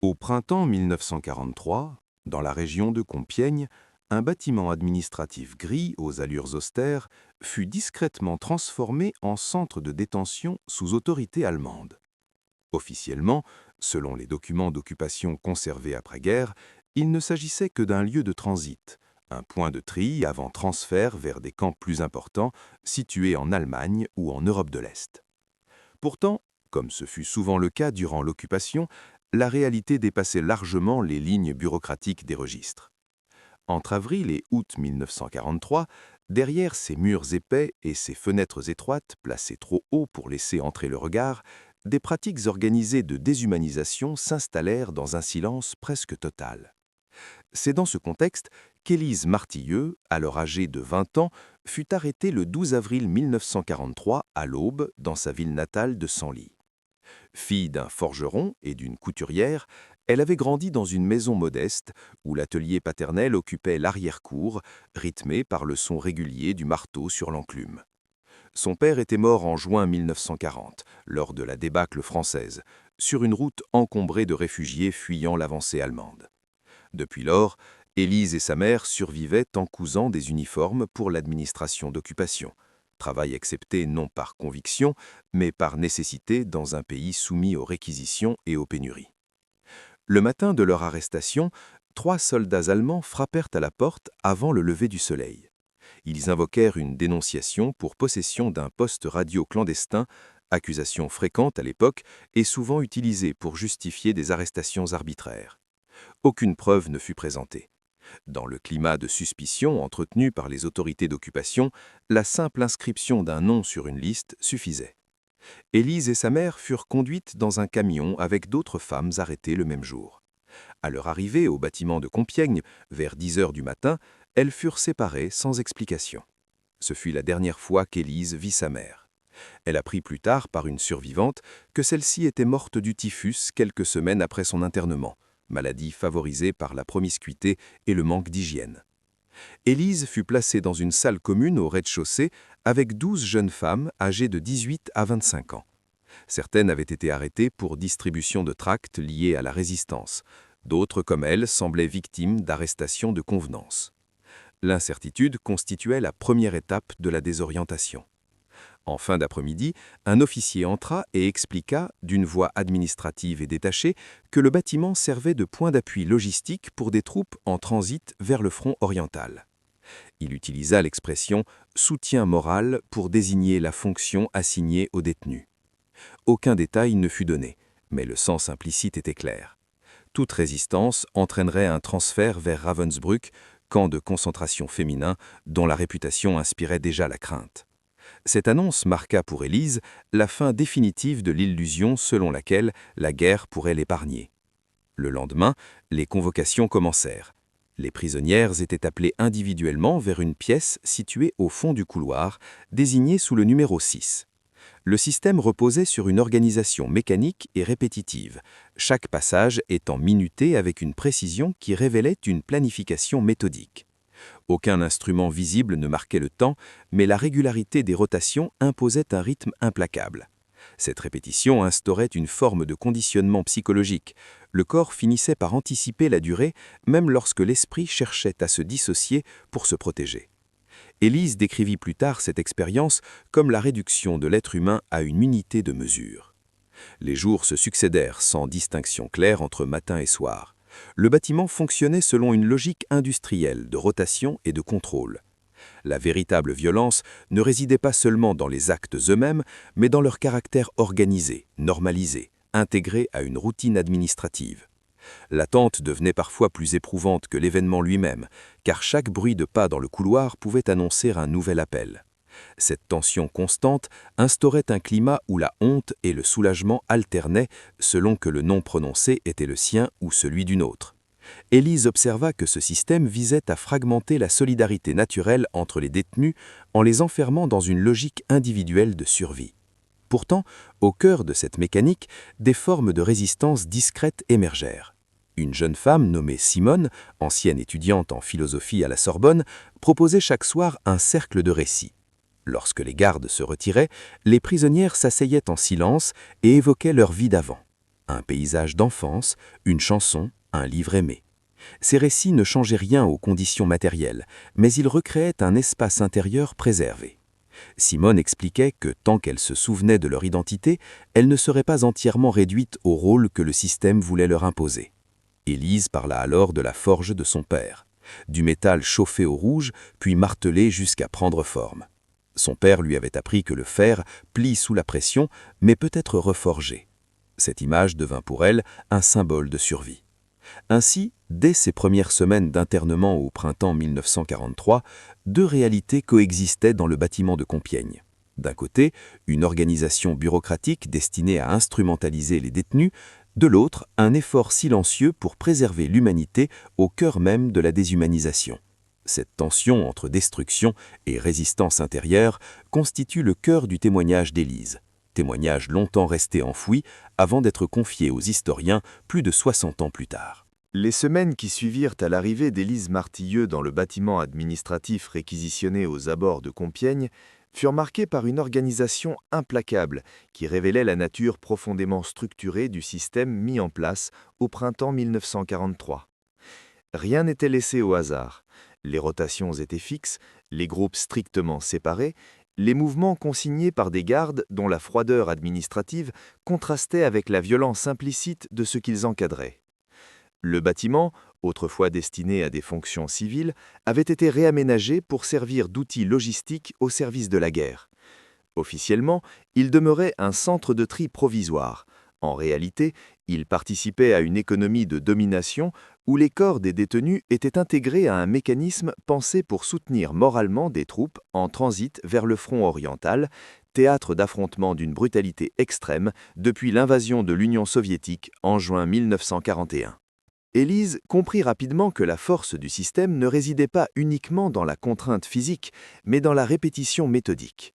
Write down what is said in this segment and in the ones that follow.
Au printemps 1943, dans la région de Compiègne, un bâtiment administratif gris aux allures austères fut discrètement transformé en centre de détention sous autorité allemande. Officiellement, selon les documents d'occupation conservés après-guerre, il ne s'agissait que d'un lieu de transit, un point de tri avant transfert vers des camps plus importants situés en Allemagne ou en Europe de l'Est. Pourtant, comme ce fut souvent le cas durant l'occupation, la réalité dépassait largement les lignes bureaucratiques des registres. Entre avril et août 1943, derrière ces murs épais et ces fenêtres étroites placées trop haut pour laisser entrer le regard, des pratiques organisées de déshumanisation s'installèrent dans un silence presque total. C'est dans ce contexte qu'Élise Martilleux, alors âgée de 20 ans, fut arrêtée le 12 avril 1943 à l'aube dans sa ville natale de Senlis. Fille d'un forgeron et d'une couturière, elle avait grandi dans une maison modeste où l'atelier paternel occupait l'arrière-cour, rythmé par le son régulier du marteau sur l'enclume. Son père était mort en juin 1940, lors de la débâcle française, sur une route encombrée de réfugiés fuyant l'avancée allemande. Depuis lors, Élise et sa mère survivaient en cousant des uniformes pour l'administration d'occupation, travail accepté non par conviction, mais par nécessité dans un pays soumis aux réquisitions et aux pénuries. Le matin de leur arrestation, 3 soldats allemands frappèrent à la porte avant le lever du soleil. Ils invoquèrent une dénonciation pour possession d'un poste radio clandestin, accusation fréquente à l'époque et souvent utilisée pour justifier des arrestations arbitraires. Aucune preuve ne fut présentée. Dans le climat de suspicion entretenu par les autorités d'occupation, la simple inscription d'un nom sur une liste suffisait. Élise et sa mère furent conduites dans un camion avec d'autres femmes arrêtées le même jour. À leur arrivée au bâtiment de Compiègne, vers 10 heures du matin, elles furent séparées sans explication. Ce fut la dernière fois qu'Élise vit sa mère. Elle apprit plus tard par une survivante que celle-ci était morte du typhus quelques semaines après son internement, maladie favorisée par la promiscuité et le manque d'hygiène. Élise fut placée dans une salle commune au rez-de-chaussée avec 12 jeunes femmes âgées de 18 à 25 ans. Certaines avaient été arrêtées pour distribution de tracts liés à la résistance. D'autres, comme elles, semblaient victimes d'arrestations de convenance. L'incertitude constituait la première étape de la désorientation. En fin d'après-midi, un officier entra et expliqua, d'une voix administrative et détachée, que le bâtiment servait de point d'appui logistique pour des troupes en transit vers le front oriental. Il utilisa l'expression « soutien moral » pour désigner la fonction assignée aux détenus. Aucun détail ne fut donné, mais le sens implicite était clair. Toute résistance entraînerait un transfert vers Ravensbrück, camp de concentration féminin dont la réputation inspirait déjà la crainte. Cette annonce marqua pour Élise la fin définitive de l'illusion selon laquelle la guerre pourrait l'épargner. Le lendemain, les convocations commencèrent. Les prisonnières étaient appelées individuellement vers une pièce située au fond du couloir, désignée sous le numéro 6. Le système reposait sur une organisation mécanique et répétitive, chaque passage étant minuté avec une précision qui révélait une planification méthodique. Aucun instrument visible ne marquait le temps, mais la régularité des rotations imposait un rythme implacable. Cette répétition instaurait une forme de conditionnement psychologique. Le corps finissait par anticiper la durée, même lorsque l'esprit cherchait à se dissocier pour se protéger. Élise décrivit plus tard cette expérience comme la réduction de l'être humain à une unité de mesure. Les jours se succédèrent sans distinction claire entre matin et soir. Le bâtiment fonctionnait selon une logique industrielle de rotation et de contrôle. La véritable violence ne résidait pas seulement dans les actes eux-mêmes, mais dans leur caractère organisé, normalisé, intégré à une routine administrative. L'attente devenait parfois plus éprouvante que l'événement lui-même, car chaque bruit de pas dans le couloir pouvait annoncer un nouvel appel. Cette tension constante instaurait un climat où la honte et le soulagement alternaient selon que le nom prononcé était le sien ou celui d'une autre. Élise observa que ce système visait à fragmenter la solidarité naturelle entre les détenus en les enfermant dans une logique individuelle de survie. Pourtant, au cœur de cette mécanique, des formes de résistance discrètes émergèrent. Une jeune femme nommée Simone, ancienne étudiante en philosophie à la Sorbonne, proposait chaque soir un cercle de récits. Lorsque les gardes se retiraient, les prisonnières s'asseyaient en silence et évoquaient leur vie d'avant. Un paysage d'enfance, une chanson, un livre aimé. Ces récits ne changeaient rien aux conditions matérielles, mais ils recréaient un espace intérieur préservé. Simone expliquait que tant qu'elle se souvenait de leur identité, elle ne serait pas entièrement réduite au rôle que le système voulait leur imposer. Élise parla alors de la forge de son père, du métal chauffé au rouge, puis martelé jusqu'à prendre forme. Son père lui avait appris que le fer plie sous la pression, mais peut être reforgé. Cette image devint pour elle un symbole de survie. Ainsi, dès ses premières semaines d'internement au printemps 1943, deux réalités coexistaient dans le bâtiment de Compiègne. D'un côté, une organisation bureaucratique destinée à instrumentaliser les détenus, de l'autre, un effort silencieux pour préserver l'humanité au cœur même de la déshumanisation. Cette tension entre destruction et résistance intérieure constitue le cœur du témoignage d'Élise. Témoignage longtemps resté enfoui avant d'être confié aux historiens plus de 60 ans plus tard. Les semaines qui suivirent à l'arrivée d'Élise Martilleux dans le bâtiment administratif réquisitionné aux abords de Compiègne furent marquées par une organisation implacable qui révélait la nature profondément structurée du système mis en place au printemps 1943. Rien n'était laissé au hasard. Les rotations étaient fixes, les groupes strictement séparés, les mouvements consignés par des gardes dont la froideur administrative contrastait avec la violence implicite de ce qu'ils encadraient. Le bâtiment, autrefois destiné à des fonctions civiles, avait été réaménagé pour servir d'outil logistique au service de la guerre. Officiellement, il demeurait un centre de tri provisoire. En réalité, il participait à une économie de domination où les corps des détenus étaient intégrés à un mécanisme pensé pour soutenir moralement des troupes en transit vers le front oriental, théâtre d'affrontements d'une brutalité extrême depuis l'invasion de l'Union soviétique en juin 1941. Élise comprit rapidement que la force du système ne résidait pas uniquement dans la contrainte physique, mais dans la répétition méthodique.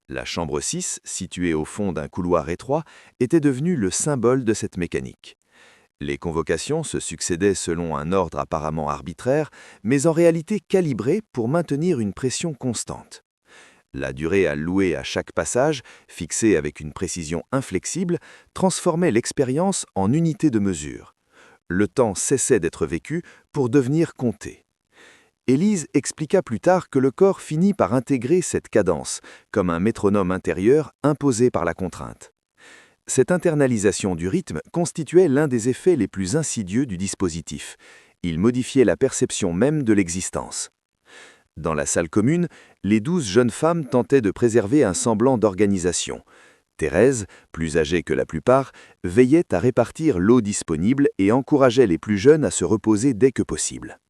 La chambre 6, située au fond d'un couloir étroit, était devenue le symbole de cette mécanique. Les convocations se succédaient selon un ordre apparemment arbitraire, mais en réalité calibré pour maintenir une pression constante. La durée allouée à chaque passage, fixée avec une précision inflexible, transformait l'expérience en unité de mesure. Le temps cessait d'être vécu pour devenir compté. Élise expliqua plus tard que le corps finit par intégrer cette cadence, comme un métronome intérieur imposé par la contrainte. Cette internalisation du rythme constituait l'un des effets les plus insidieux du dispositif. Il modifiait la perception même de l'existence. Dans la salle commune, les 12 jeunes femmes tentaient de préserver un semblant d'organisation. Thérèse, plus âgée que la plupart, veillait à répartir l'eau disponible et encourageait les plus jeunes à se reposer dès que possible.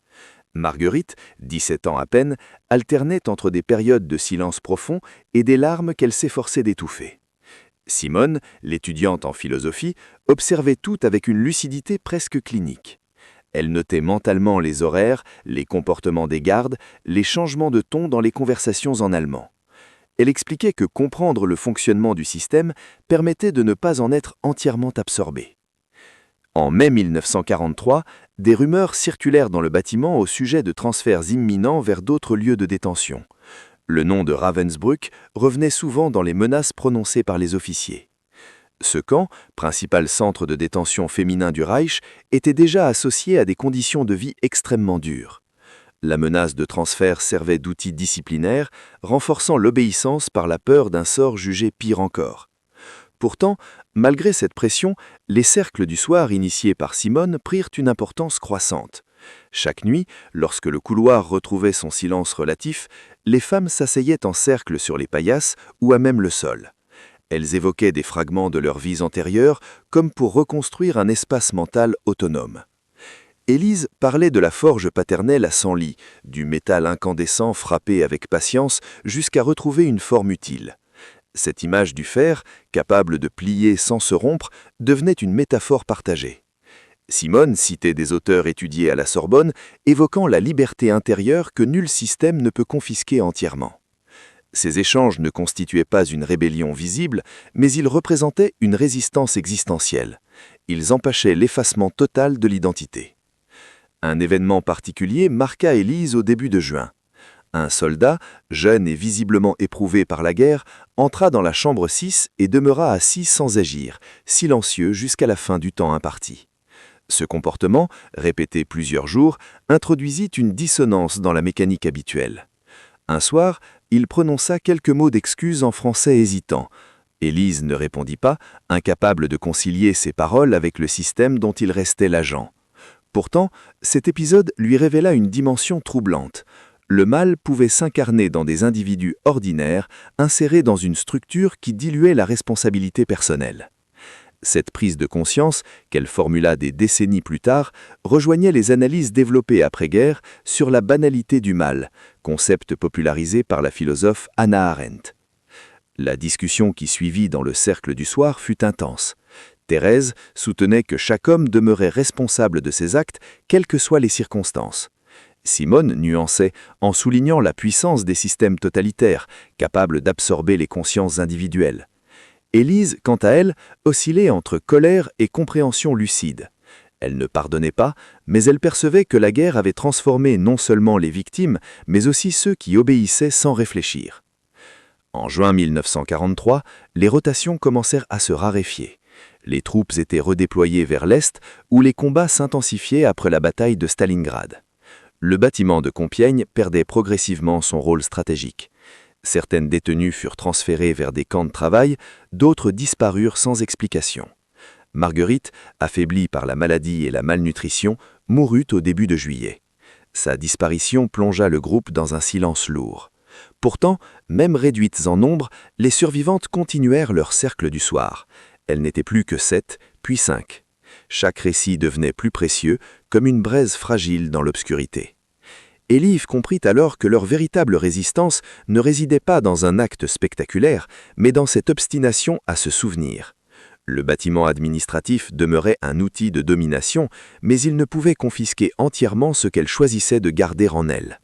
Marguerite, 17 ans à peine, alternait entre des périodes de silence profond et des larmes qu'elle s'efforçait d'étouffer. Simone, l'étudiante en philosophie, observait tout avec une lucidité presque clinique. Elle notait mentalement les horaires, les comportements des gardes, les changements de ton dans les conversations en allemand. Elle expliquait que comprendre le fonctionnement du système permettait de ne pas en être entièrement absorbé. En mai 1943, des rumeurs circulèrent dans le bâtiment au sujet de transferts imminents vers d'autres lieux de détention. Le nom de Ravensbrück revenait souvent dans les menaces prononcées par les officiers. Ce camp, principal centre de détention féminin du Reich, était déjà associé à des conditions de vie extrêmement dures. La menace de transfert servait d'outil disciplinaire, renforçant l'obéissance par la peur d'un sort jugé pire encore. Pourtant, malgré cette pression, les cercles du soir initiés par Simone prirent une importance croissante. Chaque nuit, lorsque le couloir retrouvait son silence relatif, les femmes s'asseyaient en cercle sur les paillasses ou à même le sol. Elles évoquaient des fragments de leurs vies antérieures comme pour reconstruire un espace mental autonome. Élise parlait de la forge paternelle à Senlis, du métal incandescent frappé avec patience jusqu'à retrouver une forme utile. Cette image du fer, capable de plier sans se rompre, devenait une métaphore partagée. Simone citait des auteurs étudiés à la Sorbonne, évoquant la liberté intérieure que nul système ne peut confisquer entièrement. Ces échanges ne constituaient pas une rébellion visible, mais ils représentaient une résistance existentielle. Ils empêchaient l'effacement total de l'identité. Un événement particulier marqua Élise au début de juin. Un soldat, jeune et visiblement éprouvé par la guerre, entra dans la chambre 6 et demeura assis sans agir, silencieux jusqu'à la fin du temps imparti. Ce comportement, répété plusieurs jours, introduisit une dissonance dans la mécanique habituelle. Un soir, il prononça quelques mots d'excuse en français hésitant. Élise ne répondit pas, incapable de concilier ses paroles avec le système dont il restait l'agent. Pourtant, cet épisode lui révéla une dimension troublante. Le mal pouvait s'incarner dans des individus ordinaires, insérés dans une structure qui diluait la responsabilité personnelle. Cette prise de conscience, qu'elle formula des décennies plus tard, rejoignait les analyses développées après-guerre sur la banalité du mal, concept popularisé par la philosophe Hannah Arendt. La discussion qui suivit dans le cercle du soir fut intense. Thérèse soutenait que chaque homme demeurait responsable de ses actes, quelles que soient les circonstances. Simone nuançait en soulignant la puissance des systèmes totalitaires, capables d'absorber les consciences individuelles. Élise, quant à elle, oscillait entre colère et compréhension lucide. Elle ne pardonnait pas, mais elle percevait que la guerre avait transformé non seulement les victimes, mais aussi ceux qui obéissaient sans réfléchir. En juin 1943, les rotations commencèrent à se raréfier. Les troupes étaient redéployées vers l'Est, où les combats s'intensifiaient après la bataille de Stalingrad. Le bâtiment de Compiègne perdait progressivement son rôle stratégique. Certaines détenues furent transférées vers des camps de travail, d'autres disparurent sans explication. Marguerite, affaiblie par la maladie et la malnutrition, mourut au début de juillet. Sa disparition plongea le groupe dans un silence lourd. Pourtant, même réduites en nombre, les survivantes continuèrent leur cercle du soir. Elles n'étaient plus que 7, puis 5. Chaque récit devenait plus précieux, comme une braise fragile dans l'obscurité. Élise comprit alors que leur véritable résistance ne résidait pas dans un acte spectaculaire, mais dans cette obstination à se souvenir. Le bâtiment administratif demeurait un outil de domination, mais il ne pouvait confisquer entièrement ce qu'elle choisissait de garder en elle.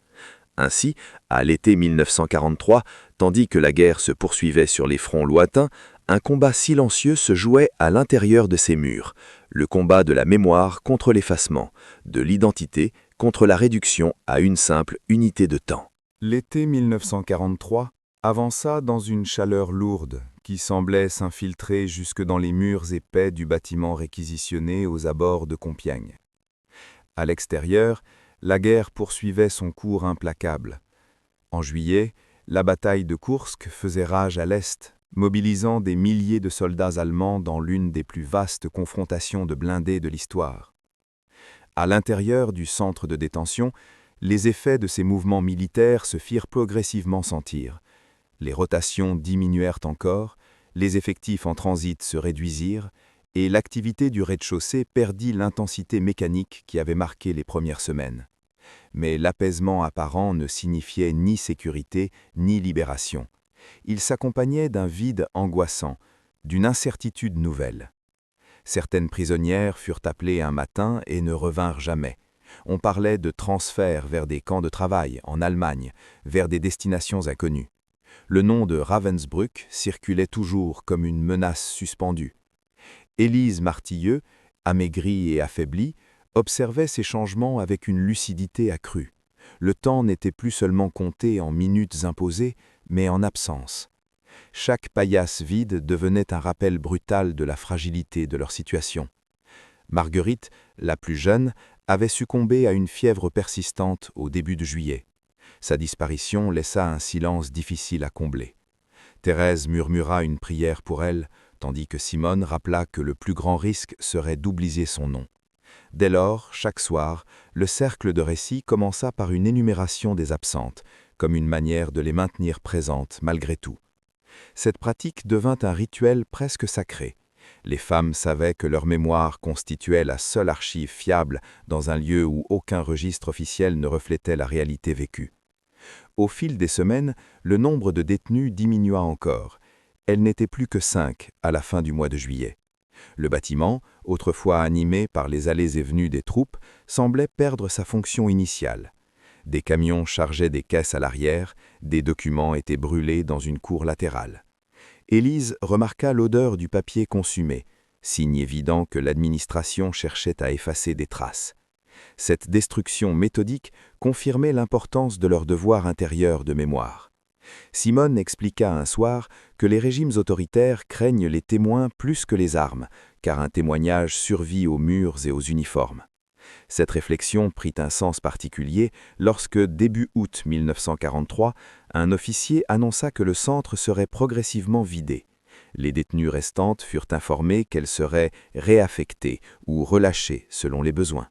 Ainsi, à l'été 1943, tandis que la guerre se poursuivait sur les fronts lointains, un combat silencieux se jouait à l'intérieur de ces murs, le combat de la mémoire contre l'effacement, de l'identité contre la réduction à une simple unité de temps. L'été 1943 avança dans une chaleur lourde qui semblait s'infiltrer jusque dans les murs épais du bâtiment réquisitionné aux abords de Compiègne. À l'extérieur, la guerre poursuivait son cours implacable. En juillet, la bataille de Koursk faisait rage à l'Est, mobilisant des milliers de soldats allemands dans l'une des plus vastes confrontations de blindés de l'histoire. À l'intérieur du centre de détention, les effets de ces mouvements militaires se firent progressivement sentir. Les rotations diminuèrent encore, les effectifs en transit se réduisirent, et l'activité du rez-de-chaussée perdit l'intensité mécanique qui avait marqué les premières semaines. Mais l'apaisement apparent ne signifiait ni sécurité ni libération. Il s'accompagnait d'un vide angoissant, d'une incertitude nouvelle. Certaines prisonnières furent appelées un matin et ne revinrent jamais. On parlait de transfert vers des camps de travail en Allemagne, vers des destinations inconnues. Le nom de Ravensbrück circulait toujours comme une menace suspendue. Élise Martilleux, amaigrie et affaiblie, observait ces changements avec une lucidité accrue. Le temps n'était plus seulement compté en minutes imposées, mais en absence. Chaque paillasse vide devenait un rappel brutal de la fragilité de leur situation. Marguerite, la plus jeune, avait succombé à une fièvre persistante au début de juillet. Sa disparition laissa un silence difficile à combler. Thérèse murmura une prière pour elle, tandis que Simone rappela que le plus grand risque serait d'oublier son nom. Dès lors, chaque soir, le cercle de récits commença par une énumération des absentes, comme une manière de les maintenir présentes malgré tout. Cette pratique devint un rituel presque sacré. Les femmes savaient que leur mémoire constituait la seule archive fiable dans un lieu où aucun registre officiel ne reflétait la réalité vécue. Au fil des semaines, le nombre de détenus diminua encore. Elles n'étaient plus que 5 à la fin du mois de juillet. Le bâtiment, autrefois animé par les allées et venues des troupes, semblait perdre sa fonction initiale. Des camions chargeaient des caisses à l'arrière, des documents étaient brûlés dans une cour latérale. Élise remarqua l'odeur du papier consumé, signe évident que l'administration cherchait à effacer des traces. Cette destruction méthodique confirmait l'importance de leur devoir intérieur de mémoire. Simone expliqua un soir que les régimes autoritaires craignent les témoins plus que les armes, car un témoignage survit aux murs et aux uniformes. Cette réflexion prit un sens particulier lorsque, début août 1943, un officier annonça que le centre serait progressivement vidé. Les détenues restantes furent informées qu'elles seraient réaffectées ou relâchées selon les besoins.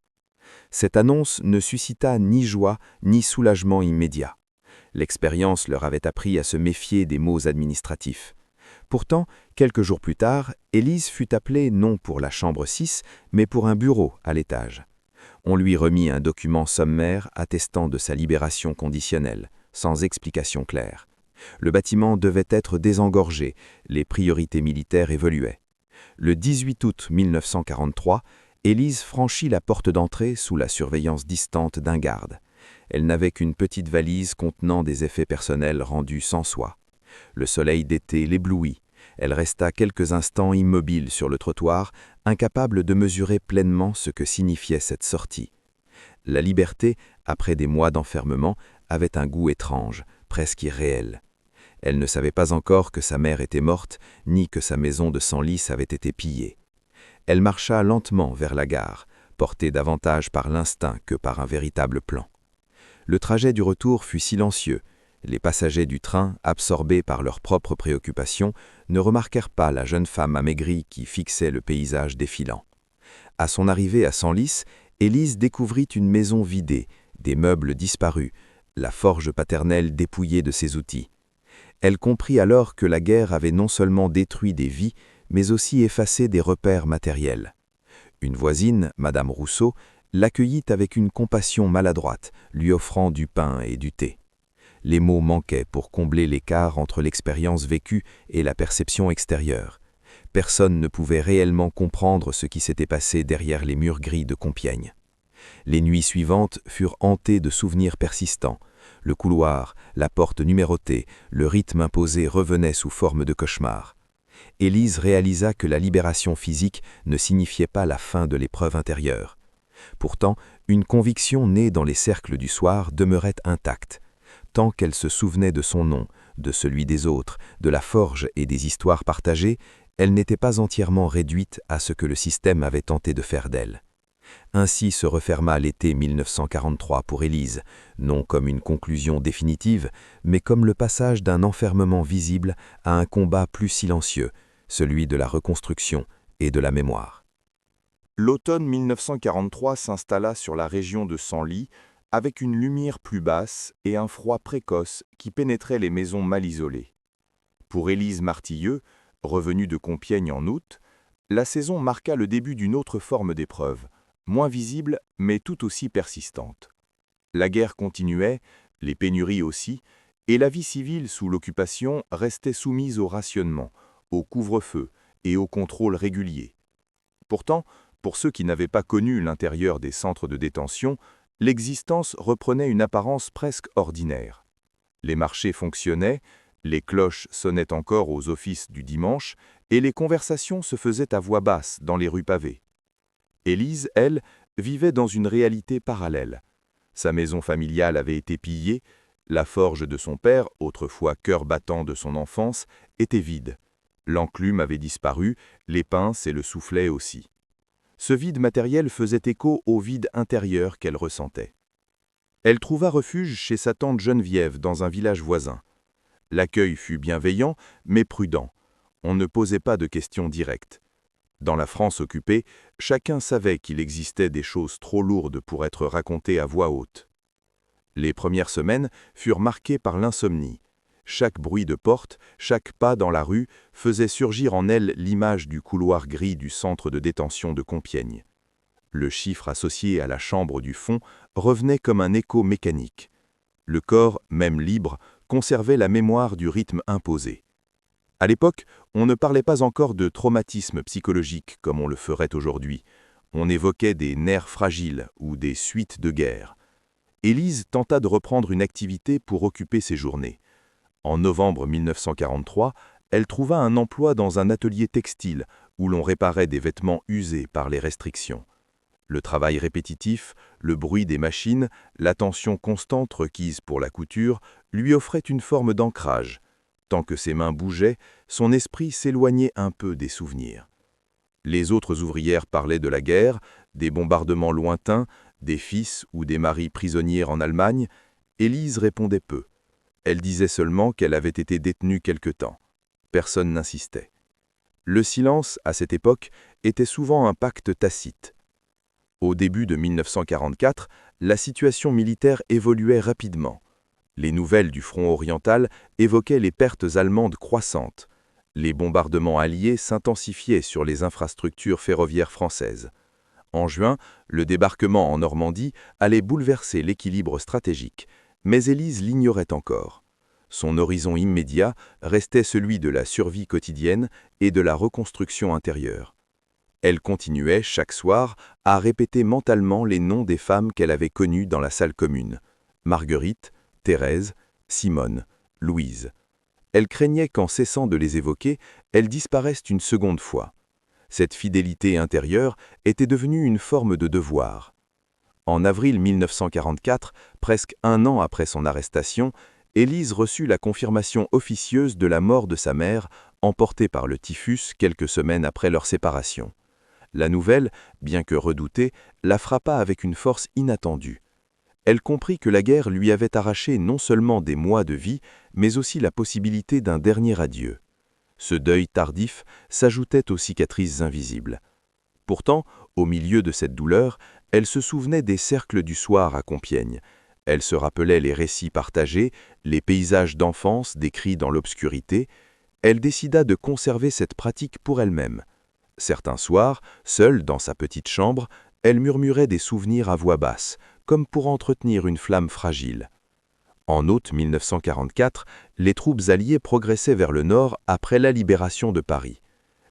Cette annonce ne suscita ni joie ni soulagement immédiat. L'expérience leur avait appris à se méfier des mots administratifs. Pourtant, quelques jours plus tard, Élise fut appelée non pour la chambre 6, mais pour un bureau à l'étage. On lui remit un document sommaire attestant de sa libération conditionnelle, sans explication claire. Le bâtiment devait être désengorgé, les priorités militaires évoluaient. Le 18 août 1943, Élise franchit la porte d'entrée sous la surveillance distante d'un garde. Elle n'avait qu'une petite valise contenant des effets personnels rendus sans soi. Le soleil d'été l'éblouit. Elle resta quelques instants immobile sur le trottoir, incapable de mesurer pleinement ce que signifiait cette sortie. La liberté, après des mois d'enfermement, avait un goût étrange, presque irréel. Elle ne savait pas encore que sa mère était morte, ni que sa maison de Senlis avait été pillée. Elle marcha lentement vers la gare, portée davantage par l'instinct que par un véritable plan. Le trajet du retour fut silencieux. Les passagers du train, absorbés par leurs propres préoccupations, ne remarquèrent pas la jeune femme amaigrie qui fixait le paysage défilant. À son arrivée à Senlis, Élise découvrit une maison vidée, des meubles disparus, la forge paternelle dépouillée de ses outils. Elle comprit alors que la guerre avait non seulement détruit des vies, mais aussi effacé des repères matériels. Une voisine, Madame Rousseau, l'accueillit avec une compassion maladroite, lui offrant du pain et du thé. Les mots manquaient pour combler l'écart entre l'expérience vécue et la perception extérieure. Personne ne pouvait réellement comprendre ce qui s'était passé derrière les murs gris de Compiègne. Les nuits suivantes furent hantées de souvenirs persistants. Le couloir, la porte numérotée, le rythme imposé revenaient sous forme de cauchemar. Élise réalisa que la libération physique ne signifiait pas la fin de l'épreuve intérieure. Pourtant, une conviction née dans les cercles du soir demeurait intacte. Tant qu'elle se souvenait de son nom, de celui des autres, de la forge et des histoires partagées, elle n'était pas entièrement réduite à ce que le système avait tenté de faire d'elle. Ainsi se referma l'été 1943 pour Élise, non comme une conclusion définitive, mais comme le passage d'un enfermement visible à un combat plus silencieux, celui de la reconstruction et de la mémoire. L'automne 1943 s'installa sur la région de Senlis, avec une lumière plus basse et un froid précoce qui pénétrait les maisons mal isolées. Pour Élise Martilleux, revenue de Compiègne en août, la saison marqua le début d'une autre forme d'épreuve, moins visible mais tout aussi persistante. La guerre continuait, les pénuries aussi, et la vie civile sous l'occupation restait soumise au rationnement, au couvre-feu et au contrôle régulier. Pourtant, pour ceux qui n'avaient pas connu l'intérieur des centres de détention, l'existence reprenait une apparence presque ordinaire. Les marchés fonctionnaient, les cloches sonnaient encore aux offices du dimanche, et les conversations se faisaient à voix basse dans les rues pavées. Élise, elle, vivait dans une réalité parallèle. Sa maison familiale avait été pillée, la forge de son père, autrefois cœur battant de son enfance, était vide. L'enclume avait disparu, les pinces et le soufflet aussi. Ce vide matériel faisait écho au vide intérieur qu'elle ressentait. Elle trouva refuge chez sa tante Geneviève dans un village voisin. L'accueil fut bienveillant, mais prudent. On ne posait pas de questions directes. Dans la France occupée, chacun savait qu'il existait des choses trop lourdes pour être racontées à voix haute. Les premières semaines furent marquées par l'insomnie. Chaque bruit de porte, chaque pas dans la rue faisait surgir en elle l'image du couloir gris du centre de détention de Compiègne. Le chiffre associé à la chambre du fond revenait comme un écho mécanique. Le corps, même libre, conservait la mémoire du rythme imposé. À l'époque, on ne parlait pas encore de traumatisme psychologique comme on le ferait aujourd'hui. On évoquait des nerfs fragiles ou des suites de guerre. Élise tenta de reprendre une activité pour occuper ses journées. En novembre 1943, elle trouva un emploi dans un atelier textile où l'on réparait des vêtements usés par les restrictions. Le travail répétitif, le bruit des machines, l'attention constante requise pour la couture lui offraient une forme d'ancrage. Tant que ses mains bougeaient, son esprit s'éloignait un peu des souvenirs. Les autres ouvrières parlaient de la guerre, des bombardements lointains, des fils ou des maris prisonniers en Allemagne. Élise répondait peu. Elle disait seulement qu'elle avait été détenue quelque temps. Personne n'insistait. Le silence, à cette époque, était souvent un pacte tacite. Au début de 1944, la situation militaire évoluait rapidement. Les nouvelles du front oriental évoquaient les pertes allemandes croissantes. Les bombardements alliés s'intensifiaient sur les infrastructures ferroviaires françaises. En juin, le débarquement en Normandie allait bouleverser l'équilibre stratégique, mais Élise l'ignorait encore. Son horizon immédiat restait celui de la survie quotidienne et de la reconstruction intérieure. Elle continuait, chaque soir, à répéter mentalement les noms des femmes qu'elle avait connues dans la salle commune. Marguerite, Thérèse, Simone, Louise. Elle craignait qu'en cessant de les évoquer, elles disparaissent une seconde fois. Cette fidélité intérieure était devenue une forme de devoir. En avril 1944, presque un an après son arrestation, Élise reçut la confirmation officieuse de la mort de sa mère, emportée par le typhus quelques semaines après leur séparation. La nouvelle, bien que redoutée, la frappa avec une force inattendue. Elle comprit que la guerre lui avait arraché non seulement des mois de vie, mais aussi la possibilité d'un dernier adieu. Ce deuil tardif s'ajoutait aux cicatrices invisibles. Pourtant, au milieu de cette douleur, elle se souvenait des cercles du soir à Compiègne. Elle se rappelait les récits partagés, les paysages d'enfance décrits dans l'obscurité. Elle décida de conserver cette pratique pour elle-même. Certains soirs, seule dans sa petite chambre, elle murmurait des souvenirs à voix basse, comme pour entretenir une flamme fragile. En août 1944, les troupes alliées progressaient vers le nord après la libération de Paris.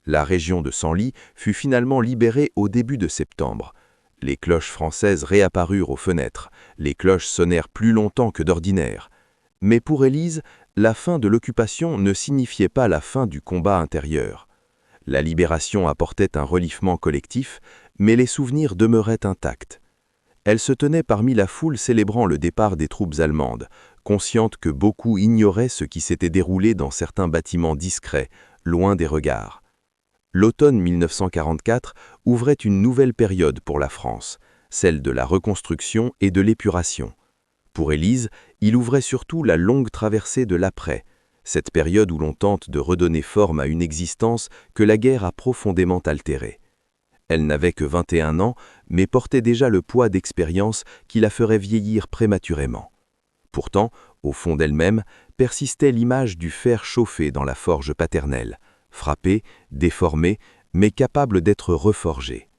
La région de Senlis fut finalement libérée au début de septembre. Les cloches françaises réapparurent aux fenêtres, les cloches sonnèrent plus longtemps que d'ordinaire. Mais pour Élise, la fin de l'occupation ne signifiait pas la fin du combat intérieur. La libération apportait un relèvement collectif, mais les souvenirs demeuraient intacts. Elle se tenait parmi la foule célébrant le départ des troupes allemandes, consciente que beaucoup ignoraient ce qui s'était déroulé dans certains bâtiments discrets, loin des regards. L'automne 1944 ouvrait une nouvelle période pour la France, celle de la reconstruction et de l'épuration. Pour Élise, il ouvrait surtout la longue traversée de l'après, cette période où l'on tente de redonner forme à une existence que la guerre a profondément altérée. Elle n'avait que 21 ans, mais portait déjà le poids d'expériences qui la ferait vieillir prématurément. Pourtant, au fond d'elle-même, persistait l'image du fer chauffé dans la forge paternelle, frappé, déformé, mais capable d'être reforgé.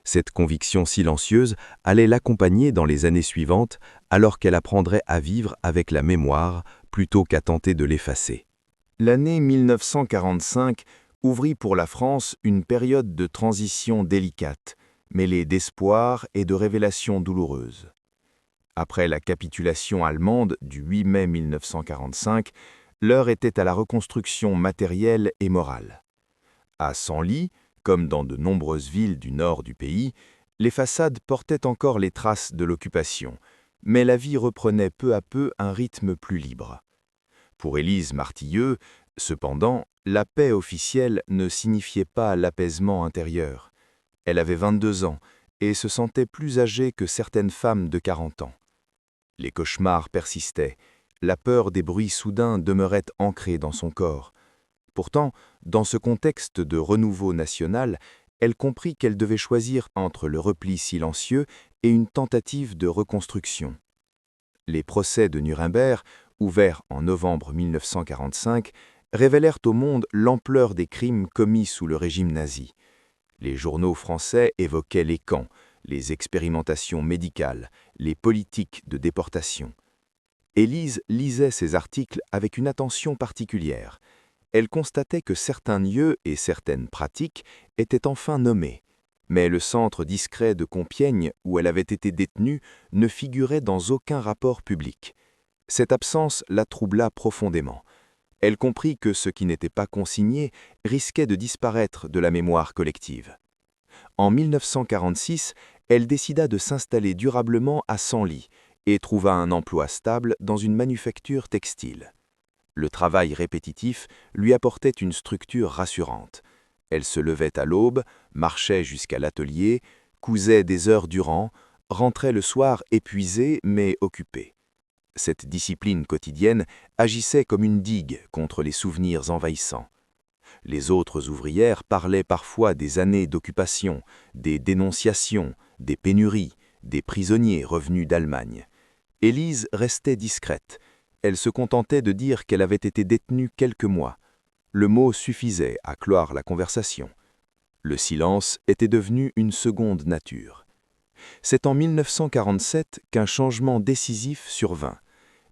Cette conviction silencieuse allait l'accompagner dans les années suivantes, alors qu'elle apprendrait à vivre avec la mémoire plutôt qu'à tenter de l'effacer. L'année 1945 ouvrit pour la France une période de transition délicate, mêlée d'espoir et de révélations douloureuses. Après la capitulation allemande du 8 mai 1945, l'heure était à la reconstruction matérielle et morale. À Senlis, comme dans de nombreuses villes du nord du pays, les façades portaient encore les traces de l'occupation, mais la vie reprenait peu à peu un rythme plus libre. Pour Élise Martilleux, cependant, la paix officielle ne signifiait pas l'apaisement intérieur. Elle avait 22 ans et se sentait plus âgée que certaines femmes de 40 ans. Les cauchemars persistaient, la peur des bruits soudains demeurait ancrée dans son corps. Pourtant, dans ce contexte de renouveau national, elle comprit qu'elle devait choisir entre le repli silencieux et une tentative de reconstruction. Les procès de Nuremberg, ouverts en novembre 1945, révélèrent au monde l'ampleur des crimes commis sous le régime nazi. Les journaux français évoquaient les camps, les expérimentations médicales, les politiques de déportation. Élise lisait ces articles avec une attention particulière. Elle constatait que certains lieux et certaines pratiques étaient enfin nommés, mais le centre discret de Compiègne où elle avait été détenue ne figurait dans aucun rapport public. Cette absence la troubla profondément. Elle comprit que ce qui n'était pas consigné risquait de disparaître de la mémoire collective. En 1946, elle décida de s'installer durablement à Senlis et trouva un emploi stable dans une manufacture textile. Le travail répétitif lui apportait une structure rassurante. Elle se levait à l'aube, marchait jusqu'à l'atelier, cousait des heures durant, rentrait le soir épuisée mais occupée. Cette discipline quotidienne agissait comme une digue contre les souvenirs envahissants. Les autres ouvrières parlaient parfois des années d'occupation, des dénonciations, des pénuries, des prisonniers revenus d'Allemagne. Élise restait discrète. Elle se contentait de dire qu'elle avait été détenue quelques mois. Le mot suffisait à clore la conversation. Le silence était devenu une seconde nature. C'est en 1947 qu'un changement décisif survint.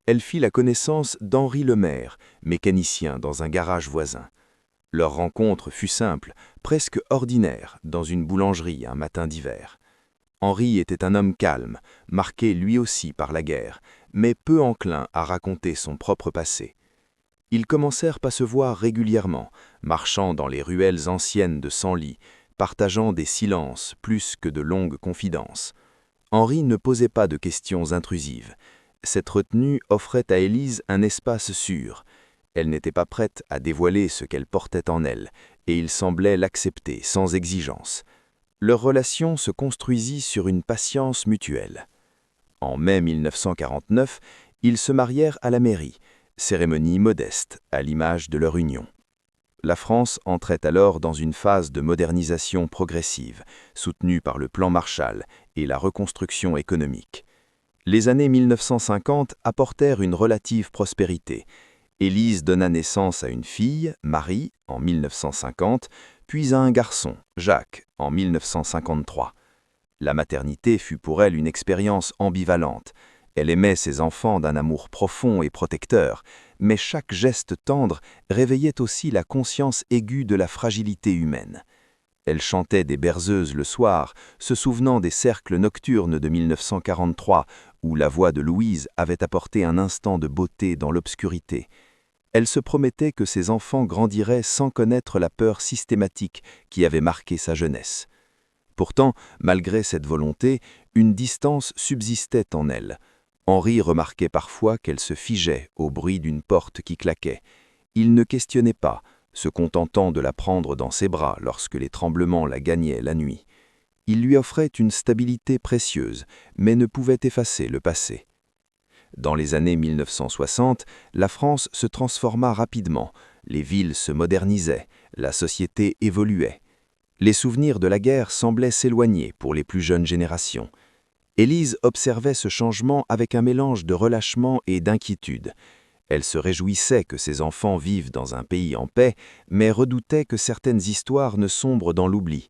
Elle fit la connaissance d'Henri Lemaire, mécanicien dans un garage voisin. Leur rencontre fut simple, presque ordinaire, dans une boulangerie un matin d'hiver. Henri était un homme calme, marqué lui aussi par la guerre, mais peu enclin à raconter son propre passé. Ils commencèrent à se voir régulièrement, marchant dans les ruelles anciennes de Senlis, partageant des silences plus que de longues confidences. Henri ne posait pas de questions intrusives. Cette retenue offrait à Élise un espace sûr. Elle n'était pas prête à dévoiler ce qu'elle portait en elle, et il semblait l'accepter sans exigence. Leur relation se construisit sur une patience mutuelle. En mai 1949, ils se marièrent à la mairie, cérémonie modeste, à l'image de leur union. La France entrait alors dans une phase de modernisation progressive, soutenue par le plan Marshall et la reconstruction économique. Les années 1950 apportèrent une relative prospérité. Élise donna naissance à une fille, Marie, en 1950, puis à un garçon, Jacques, en 1953. La maternité fut pour elle une expérience ambivalente. Elle aimait ses enfants d'un amour profond et protecteur, mais chaque geste tendre réveillait aussi la conscience aiguë de la fragilité humaine. Elle chantait des berceuses le soir, se souvenant des cercles nocturnes de 1943, où la voix de Louise avait apporté un instant de beauté dans l'obscurité. Elle se promettait que ses enfants grandiraient sans connaître la peur systématique qui avait marqué sa jeunesse. Pourtant, malgré cette volonté, une distance subsistait en elle. Henri remarquait parfois qu'elle se figeait au bruit d'une porte qui claquait. Il ne questionnait pas, se contentant de la prendre dans ses bras lorsque les tremblements la gagnaient la nuit. Il lui offrait une stabilité précieuse, mais ne pouvait effacer le passé. Dans les années 1960, la France se transforma rapidement, les villes se modernisaient, la société évoluait. Les souvenirs de la guerre semblaient s'éloigner pour les plus jeunes générations. Élise observait ce changement avec un mélange de relâchement et d'inquiétude. Elle se réjouissait que ses enfants vivent dans un pays en paix, mais redoutait que certaines histoires ne sombrent dans l'oubli.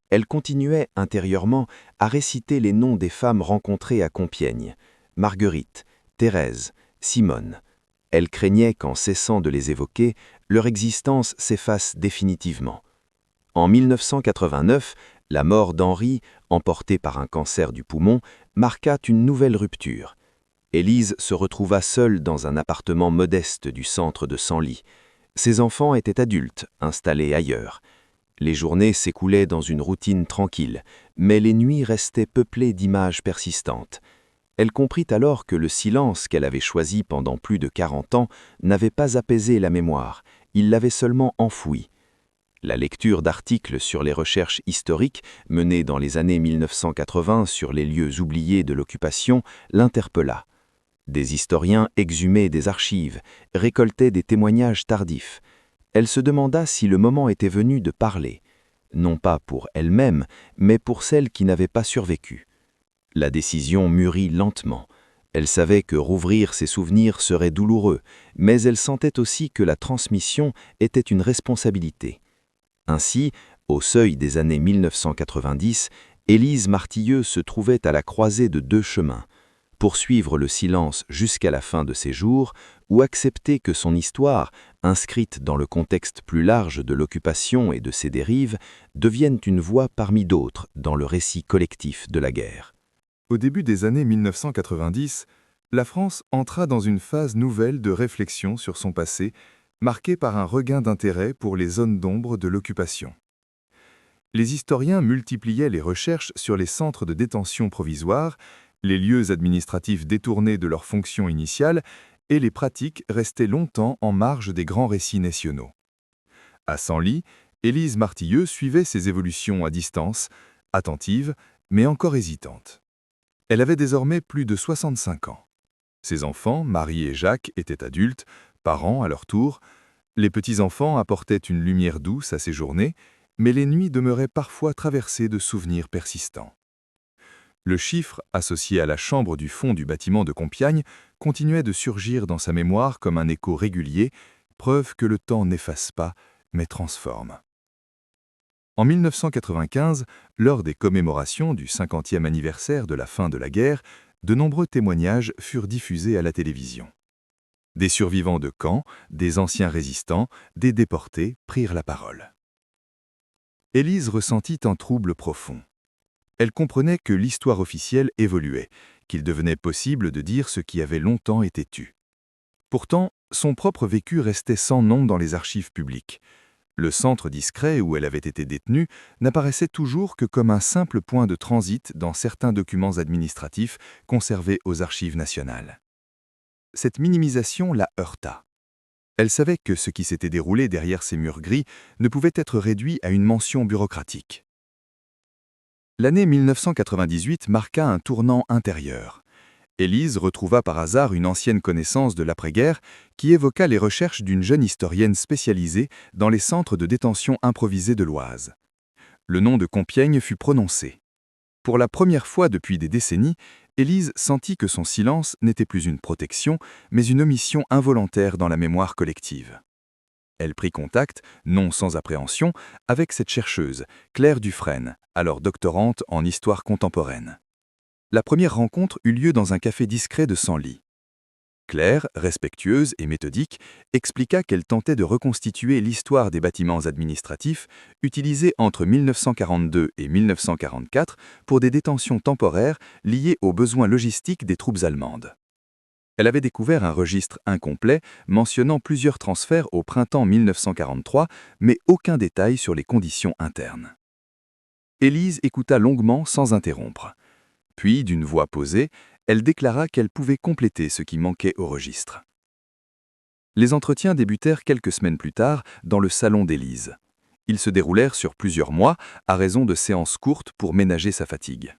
Elle continuait intérieurement à réciter les noms des femmes rencontrées à Compiègne. Marguerite, Thérèse, Simone. Elle craignait qu'en cessant de les évoquer, leur existence s'efface définitivement. En 1989, la mort d'Henri, emportée par un cancer du poumon, marqua une nouvelle rupture. Élise se retrouva seule dans un appartement modeste du centre de Senlis. Ses enfants étaient adultes, installés ailleurs. Les journées s'écoulaient dans une routine tranquille, mais les nuits restaient peuplées d'images persistantes. Elle comprit alors que le silence qu'elle avait choisi pendant plus de 40 ans n'avait pas apaisé la mémoire, il l'avait seulement enfouie. La lecture d'articles sur les recherches historiques menées dans les années 1980 sur les lieux oubliés de l'occupation l'interpella. Des historiens exhumaient des archives, récoltaient des témoignages tardifs. Elle se demanda si le moment était venu de parler, non pas pour elle-même, mais pour celles qui n'avaient pas survécu. La décision mûrit lentement. Elle savait que rouvrir ses souvenirs serait douloureux, mais elle sentait aussi que la transmission était une responsabilité. Ainsi, au seuil des années 1990, Élise Martilleux se trouvait à la croisée de deux chemins: poursuivre le silence jusqu'à la fin de ses jours ou accepter que son histoire, inscrite dans le contexte plus large de l'occupation et de ses dérives, devienne une voix parmi d'autres dans le récit collectif de la guerre. Au début des années 1990, la France entra dans une phase nouvelle de réflexion sur son passé, marquée par un regain d'intérêt pour les zones d'ombre de l'occupation. les historiens multipliaient les recherches sur les centres de détention provisoires, les lieux administratifs détournés de leur fonction initiale, et les pratiques restaient longtemps en marge des grands récits nationaux. À Senlis, Élise Martilleux suivait ces évolutions à distance, attentive, mais encore hésitante. Elle avait désormais plus de 65 ans. Ses enfants, Marie et Jacques, étaient adultes, parents à leur tour. Les petits-enfants apportaient une lumière douce à ses journées, mais les nuits demeuraient parfois traversées de souvenirs persistants. Le chiffre, associé à la chambre du fond du bâtiment de Compiègne, continuait de surgir dans sa mémoire comme un écho régulier, preuve que le temps n'efface pas, mais transforme. En 1995, lors des commémorations du 50e anniversaire de la fin de la guerre, de nombreux témoignages furent diffusés à la télévision. Des survivants de camps, des anciens résistants, des déportés prirent la parole. Élise ressentit un trouble profond. Elle comprenait que l'histoire officielle évoluait, qu'il devenait possible de dire ce qui avait longtemps été tu. Pourtant, son propre vécu restait sans nom dans les archives publiques. Le centre discret où elle avait été détenue n'apparaissait toujours que comme un simple point de transit dans certains documents administratifs conservés aux archives nationales. Cette minimisation la heurta. Elle savait que ce qui s'était déroulé derrière ces murs gris ne pouvait être réduit à une mention bureaucratique. L'année 1998 marqua un tournant intérieur. Élise retrouva par hasard une ancienne connaissance de l'après-guerre qui évoqua les recherches d'une jeune historienne spécialisée dans les centres de détention improvisés de l'Oise. Le nom de Compiègne fut prononcé. Pour la première fois depuis des décennies, Élise sentit que son silence n'était plus une protection, mais une omission involontaire dans la mémoire collective. Elle prit contact, non sans appréhension, avec cette chercheuse, Claire Dufresne, alors doctorante en histoire contemporaine. La première rencontre eut lieu dans un café discret de Senlis. Claire, respectueuse et méthodique, expliqua qu'elle tentait de reconstituer l'histoire des bâtiments administratifs utilisés entre 1942 et 1944 pour des détentions temporaires liées aux besoins logistiques des troupes allemandes. Elle avait découvert un registre incomplet mentionnant plusieurs transferts au printemps 1943, mais aucun détail sur les conditions internes. Élise écouta longuement sans interrompre. Puis, d'une voix posée, elle déclara qu'elle pouvait compléter ce qui manquait au registre. Les entretiens débutèrent quelques semaines plus tard dans le salon d'Élise. Ils se déroulèrent sur plusieurs mois, à raison de séances courtes pour ménager sa fatigue.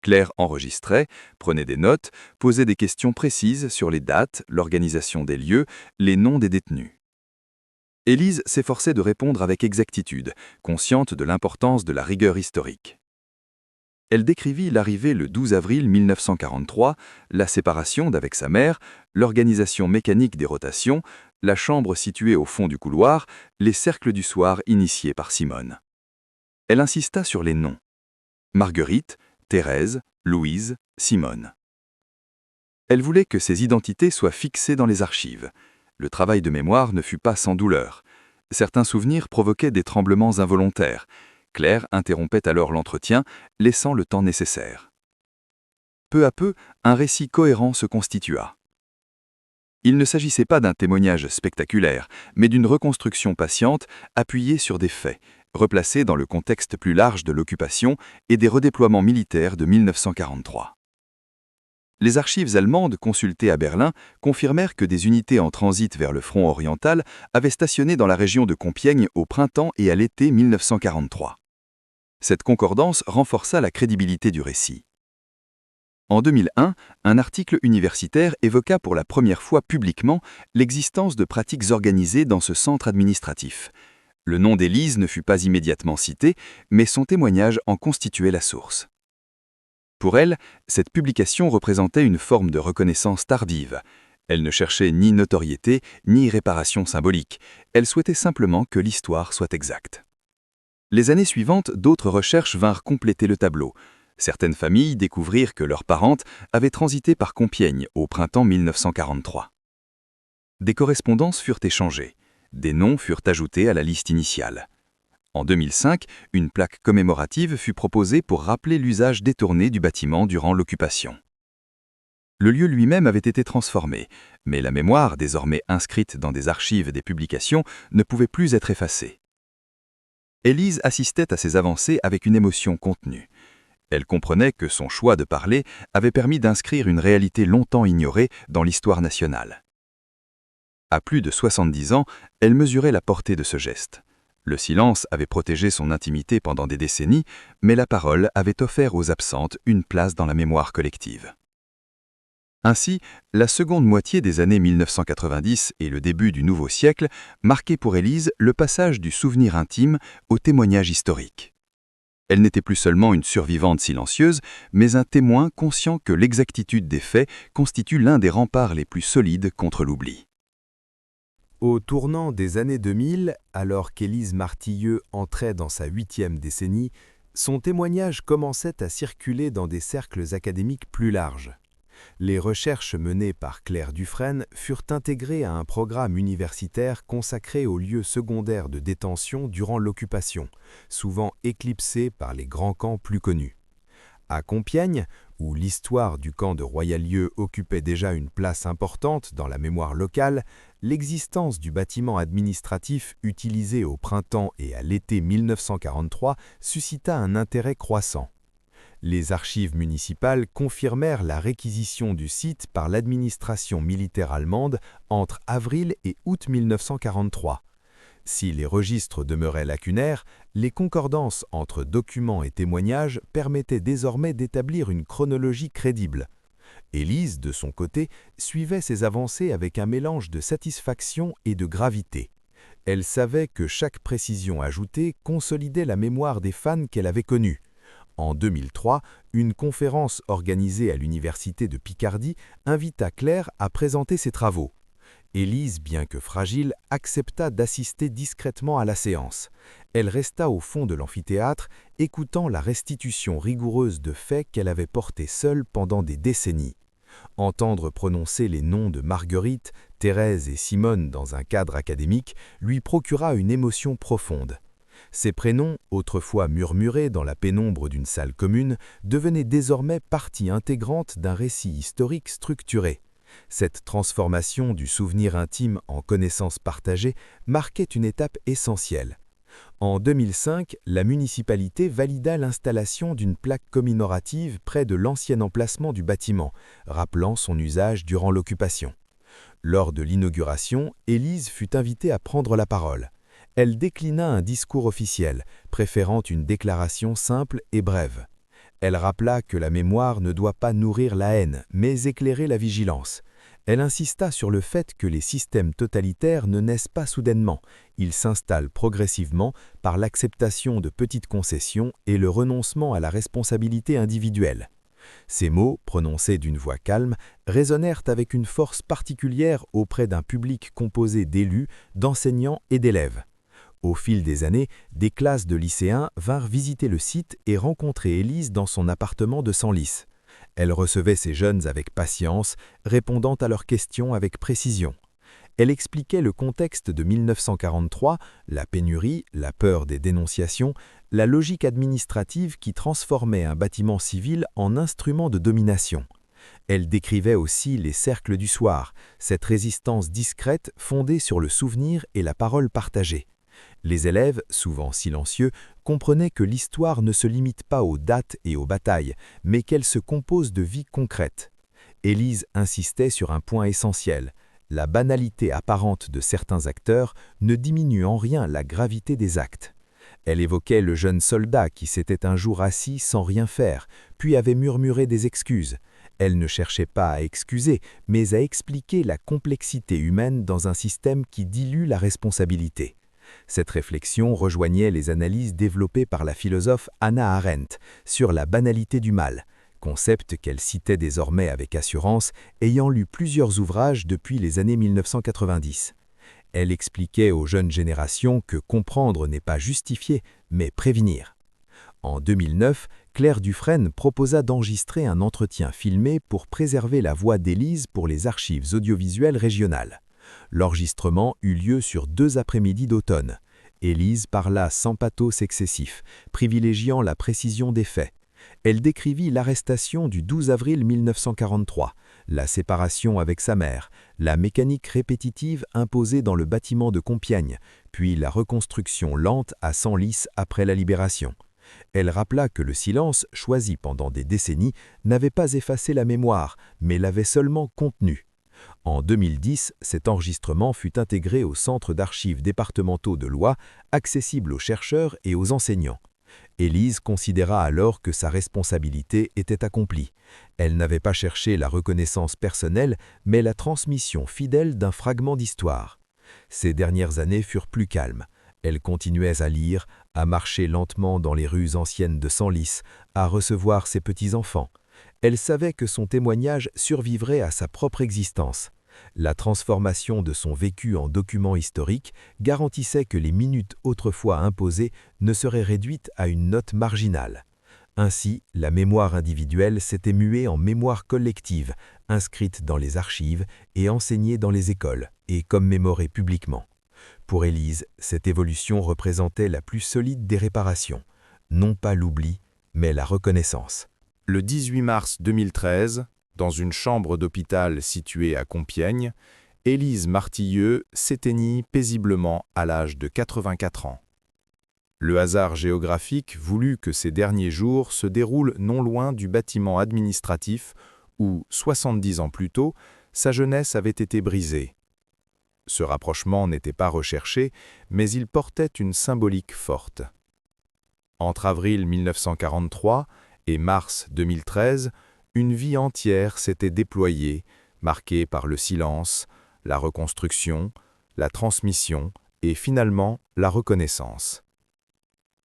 Claire enregistrait, prenait des notes, posait des questions précises sur les dates, l'organisation des lieux, les noms des détenus. Élise s'efforçait de répondre avec exactitude, consciente de l'importance de la rigueur historique. Elle décrivit l'arrivée le 12 avril 1943, la séparation d'avec sa mère, l'organisation mécanique des rotations, la chambre située au fond du couloir, les cercles du soir initiés par Simone. Elle insista sur les noms. Marguerite, Thérèse, Louise, Simone. Elle voulait que ces identités soient fixées dans les archives. Le travail de mémoire ne fut pas sans douleur. Certains souvenirs provoquaient des tremblements involontaires. Claire interrompait alors l'entretien, laissant le temps nécessaire. Peu à peu, un récit cohérent se constitua. Il ne s'agissait pas d'un témoignage spectaculaire, mais d'une reconstruction patiente appuyée sur des faits, replacés dans le contexte plus large de l'occupation et des redéploiements militaires de 1943. Les archives allemandes consultées à Berlin confirmèrent que des unités en transit vers le front oriental avaient stationné dans la région de Compiègne au printemps et à l'été 1943. Cette concordance renforça la crédibilité du récit. En 2001, un article universitaire évoqua pour la première fois publiquement l'existence de pratiques organisées dans ce centre administratif. Le nom d'Élise ne fut pas immédiatement cité, mais son témoignage en constituait la source. Pour elle, cette publication représentait une forme de reconnaissance tardive. Elle ne cherchait ni notoriété, ni réparation symbolique. Elle souhaitait simplement que l'histoire soit exacte. Les années suivantes, d'autres recherches vinrent compléter le tableau. Certaines familles découvrirent que leurs parentes avaient transité par Compiègne au printemps 1943. Des correspondances furent échangées. Des noms furent ajoutés à la liste initiale. En 2005, une plaque commémorative fut proposée pour rappeler l'usage détourné du bâtiment durant l'occupation. Le lieu lui-même avait été transformé, mais la mémoire, désormais inscrite dans des archives des publications, ne pouvait plus être effacée. Élise assistait à ces avancées avec une émotion contenue. Elle comprenait que son choix de parler avait permis d'inscrire une réalité longtemps ignorée dans l'histoire nationale. À plus de 70 ans, elle mesurait la portée de ce geste. Le silence avait protégé son intimité pendant des décennies, mais la parole avait offert aux absentes une place dans la mémoire collective. Ainsi, la seconde moitié des années 1990 et le début du nouveau siècle marquaient pour Élise le passage du souvenir intime au témoignage historique. Elle n'était plus seulement une survivante silencieuse, mais un témoin conscient que l'exactitude des faits constitue l'un des remparts les plus solides contre l'oubli. Au tournant des années 2000, alors qu'Élise Martilleux entrait dans sa 8e décennie, son témoignage commençait à circuler dans des cercles académiques plus larges. Les recherches menées par Claire Dufresne furent intégrées à un programme universitaire consacré aux lieux secondaires de détention durant l'occupation, souvent éclipsés par les grands camps plus connus. À Compiègne, où l'histoire du camp de Royalieu occupait déjà une place importante dans la mémoire locale, l'existence du bâtiment administratif utilisé au printemps et à l'été 1943 suscita un intérêt croissant. Les archives municipales confirmèrent la réquisition du site par l'administration militaire allemande entre avril et août 1943. Si les registres demeuraient lacunaires, les concordances entre documents et témoignages permettaient désormais d'établir une chronologie crédible. Élise, de son côté, suivait ces avancées avec un mélange de satisfaction et de gravité. Elle savait que chaque précision ajoutée consolidait la mémoire des fans qu'elle avait connus. En 2003, une conférence organisée à l'Université de Picardie invita Claire à présenter ses travaux. Élise, bien que fragile, accepta d'assister discrètement à la séance. Elle resta au fond de l'amphithéâtre, écoutant la restitution rigoureuse de faits qu'elle avait portés seule pendant des décennies. Entendre prononcer les noms de Marguerite, Thérèse et Simone dans un cadre académique lui procura une émotion profonde. Ces prénoms, autrefois murmurés dans la pénombre d'une salle commune, devenaient désormais partie intégrante d'un récit historique structuré. Cette transformation du souvenir intime en connaissance partagée marquait une étape essentielle. En 2005, la municipalité valida l'installation d'une plaque commémorative près de l'ancien emplacement du bâtiment, rappelant son usage durant l'occupation. Lors de l'inauguration, Élise fut invitée à prendre la parole. Elle déclina un discours officiel, préférant une déclaration simple et brève. Elle rappela que la mémoire ne doit pas nourrir la haine, mais éclairer la vigilance. Elle insista sur le fait que les systèmes totalitaires ne naissent pas soudainement, ils s'installent progressivement par l'acceptation de petites concessions et le renoncement à la responsabilité individuelle. Ces mots, prononcés d'une voix calme, résonnèrent avec une force particulière auprès d'un public composé d'élus, d'enseignants et d'élèves. Au fil des années, des classes de lycéens vinrent visiter le site et rencontrer Élise dans son appartement de Senlis. Elle recevait ces jeunes avec patience, répondant à leurs questions avec précision. Elle expliquait le contexte de 1943, la pénurie, la peur des dénonciations, la logique administrative qui transformait un bâtiment civil en instrument de domination. Elle décrivait aussi les cercles du soir, cette résistance discrète fondée sur le souvenir et la parole partagée. Les élèves, souvent silencieux, comprenaient que l'histoire ne se limite pas aux dates et aux batailles, mais qu'elle se compose de vies concrètes. Élise insistait sur un point essentiel. La banalité apparente de certains acteurs ne diminue en rien la gravité des actes. Elle évoquait le jeune soldat qui s'était un jour assis sans rien faire, puis avait murmuré des excuses. Elle ne cherchait pas à excuser, mais à expliquer la complexité humaine dans un système qui dilue la responsabilité. Cette réflexion rejoignait les analyses développées par la philosophe Hannah Arendt sur la banalité du mal, concept qu'elle citait désormais avec assurance, ayant lu plusieurs ouvrages depuis les années 1990. Elle expliquait aux jeunes générations que comprendre n'est pas justifier, mais prévenir. En 2009, Claire Dufresne proposa d'enregistrer un entretien filmé pour préserver la voix d'Élise pour les archives audiovisuelles régionales. L'enregistrement eut lieu sur 2 après-midi d'automne. Élise parla sans pathos excessif, privilégiant la précision des faits. Elle décrivit l'arrestation du 12 avril 1943, la séparation avec sa mère, la mécanique répétitive imposée dans le bâtiment de Compiègne, puis la reconstruction lente à Senlis après la Libération. Elle rappela que le silence, choisi pendant des décennies, n'avait pas effacé la mémoire, mais l'avait seulement contenue. En 2010, cet enregistrement fut intégré au Centre d'archives départementaux de Loie, accessible aux chercheurs et aux enseignants. Élise considéra alors que sa responsabilité était accomplie. Elle n'avait pas cherché la reconnaissance personnelle, mais la transmission fidèle d'un fragment d'histoire. Ces dernières années furent plus calmes. Elle continuait à lire, à marcher lentement dans les rues anciennes de Senlis, à recevoir ses petits-enfants. Elle savait que son témoignage survivrait à sa propre existence. La transformation de son vécu en document historique garantissait que les minutes autrefois imposées ne seraient réduites à une note marginale. Ainsi, la mémoire individuelle s'était muée en mémoire collective, inscrite dans les archives et enseignée dans les écoles, et commémorée publiquement. Pour Élise, cette évolution représentait la plus solide des réparations, non pas l'oubli, mais la reconnaissance. Le 18 mars 2013, dans une chambre d'hôpital située à Compiègne, Élise Martilleux s'éteignit paisiblement à l'âge de 84 ans. Le hasard géographique voulut que ces derniers jours se déroulent non loin du bâtiment administratif où, 70 ans plus tôt, sa jeunesse avait été brisée. Ce rapprochement n'était pas recherché, mais il portait une symbolique forte. Entre avril 1943 et mars 2013, une vie entière s'était déployée, marquée par le silence, la reconstruction, la transmission et finalement la reconnaissance.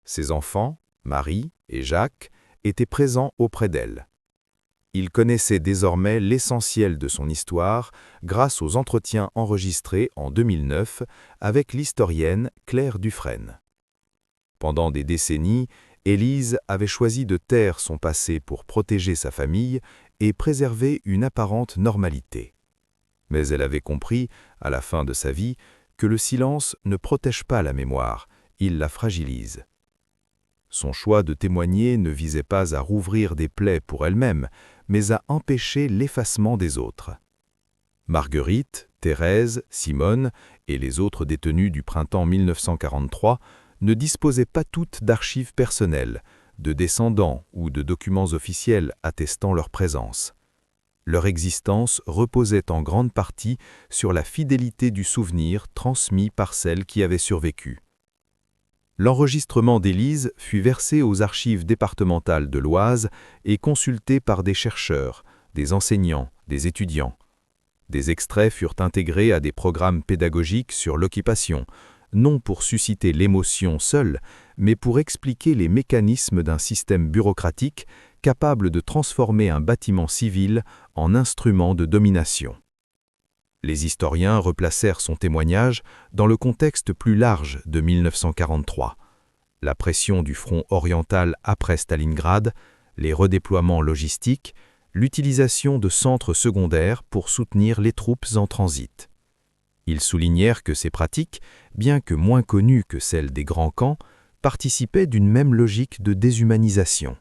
Ses enfants, Marie et Jacques, étaient présents auprès d'elle. Ils connaissaient désormais l'essentiel de son histoire grâce aux entretiens enregistrés en 2009 avec l'historienne Claire Dufresne. Pendant des décennies, Élise avait choisi de taire son passé pour protéger sa famille et préserver une apparente normalité. Mais elle avait compris, à la fin de sa vie, que le silence ne protège pas la mémoire, il la fragilise. Son choix de témoigner ne visait pas à rouvrir des plaies pour elle-même, mais à empêcher l'effacement des autres. Marguerite, Thérèse, Simone et les autres détenues du printemps 1943 ne disposaient pas toutes d'archives personnelles, de descendants ou de documents officiels attestant leur présence. Leur existence reposait en grande partie sur la fidélité du souvenir transmis par celles qui avaient survécu. L'enregistrement d'Élise fut versé aux archives départementales de l'Oise et consulté par des chercheurs, des enseignants, des étudiants. Des extraits furent intégrés à des programmes pédagogiques sur l'occupation, non pour susciter l'émotion seule, mais pour expliquer les mécanismes d'un système bureaucratique capable de transformer un bâtiment civil en instrument de domination. Les historiens replacèrent son témoignage dans le contexte plus large de 1943. La pression du front oriental après Stalingrad, les redéploiements logistiques, l'utilisation de centres secondaires pour soutenir les troupes en transit. Ils soulignèrent que ces pratiques, bien que moins connues que celles des grands camps, participaient d'une même logique de déshumanisation.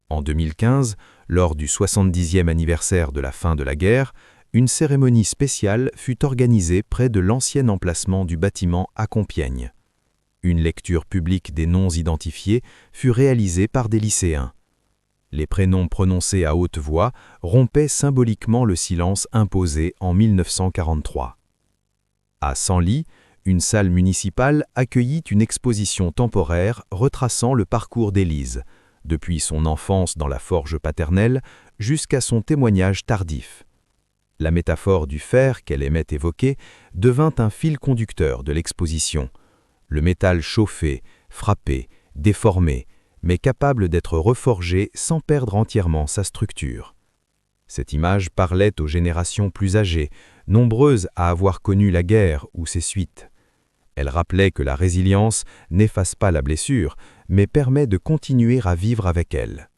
En 2015, lors du 70e anniversaire de la fin de la guerre, une cérémonie spéciale fut organisée près de l'ancien emplacement du bâtiment à Compiègne. Une lecture publique des noms identifiés fut réalisée par des lycéens. Les prénoms prononcés à haute voix rompaient symboliquement le silence imposé en 1943. À Senlis, une salle municipale accueillit une exposition temporaire retraçant le parcours d'Élise, depuis son enfance dans la forge paternelle jusqu'à son témoignage tardif. La métaphore du fer qu'elle aimait évoquer devint un fil conducteur de l'exposition. Le métal chauffé, frappé, déformé, mais capable d'être reforgé sans perdre entièrement sa structure. Cette image parlait aux générations plus âgées, nombreuses à avoir connu la guerre ou ses suites. Elle rappelait que la résilience n'efface pas la blessure, mais permet de continuer à vivre avec elle.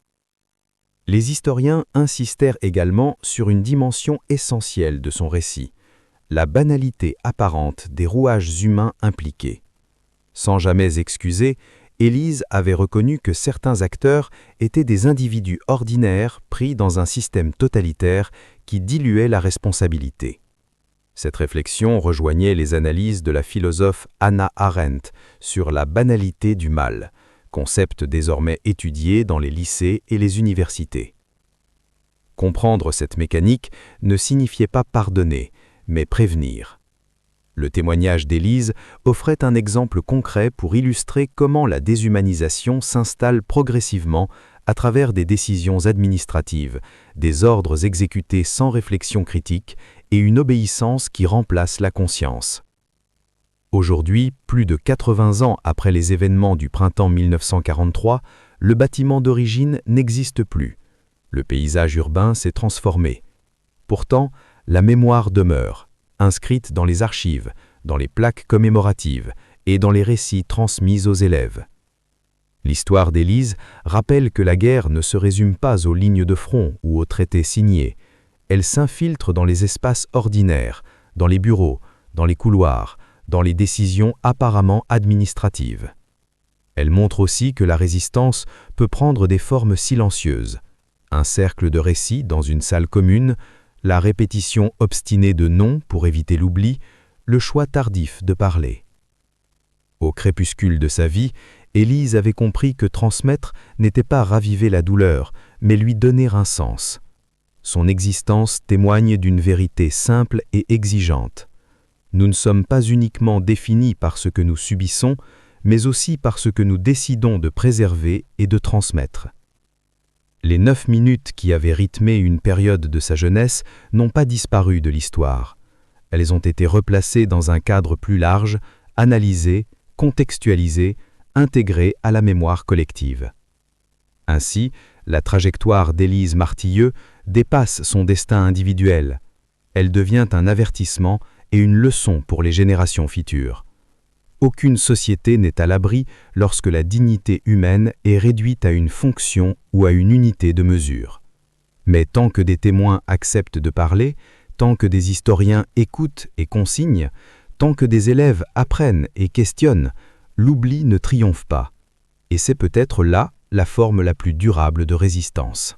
Les historiens insistèrent également sur une dimension essentielle de son récit, la banalité apparente des rouages humains impliqués. Sans jamais excuser, Élise avait reconnu que certains acteurs étaient des individus ordinaires pris dans un système totalitaire qui diluait la responsabilité. Cette réflexion rejoignait les analyses de la philosophe Hannah Arendt sur la banalité du mal, concept désormais étudié dans les lycées et les universités. Comprendre cette mécanique ne signifiait pas pardonner, mais prévenir. Le témoignage d'Élise offrait un exemple concret pour illustrer comment la déshumanisation s'installe progressivement à travers des décisions administratives, des ordres exécutés sans réflexion critique et une obéissance qui remplace la conscience. Aujourd'hui, plus de 80 ans après les événements du printemps 1943, le bâtiment d'origine n'existe plus. Le paysage urbain s'est transformé. Pourtant, la mémoire demeure, inscrite dans les archives, dans les plaques commémoratives et dans les récits transmis aux élèves. L'histoire d'Élise rappelle que la guerre ne se résume pas aux lignes de front ou aux traités signés. Elle s'infiltre dans les espaces ordinaires, dans les bureaux, dans les couloirs, dans les décisions apparemment administratives. Elle montre aussi que la résistance peut prendre des formes silencieuses. Un cercle de récits dans une salle commune, la répétition obstinée de noms pour éviter l'oubli, le choix tardif de parler. Au crépuscule de sa vie, Élise avait compris que transmettre n'était pas raviver la douleur, mais lui donner un sens. Son existence témoigne d'une vérité simple et exigeante. Nous ne sommes pas uniquement définis par ce que nous subissons, mais aussi par ce que nous décidons de préserver et de transmettre. Les 9 minutes qui avaient rythmé une période de sa jeunesse n'ont pas disparu de l'histoire. Elles ont été replacées dans un cadre plus large, analysées, contextualisées, intégrées à la mémoire collective. Ainsi, la trajectoire d'Élise Martilleux dépasse son destin individuel. Elle devient un avertissement et une leçon pour les générations futures. Aucune société n'est à l'abri lorsque la dignité humaine est réduite à une fonction ou à une unité de mesure. Mais tant que des témoins acceptent de parler, tant que des historiens écoutent et consignent, tant que des élèves apprennent et questionnent, l'oubli ne triomphe pas. Et c'est peut-être là la forme la plus durable de résistance.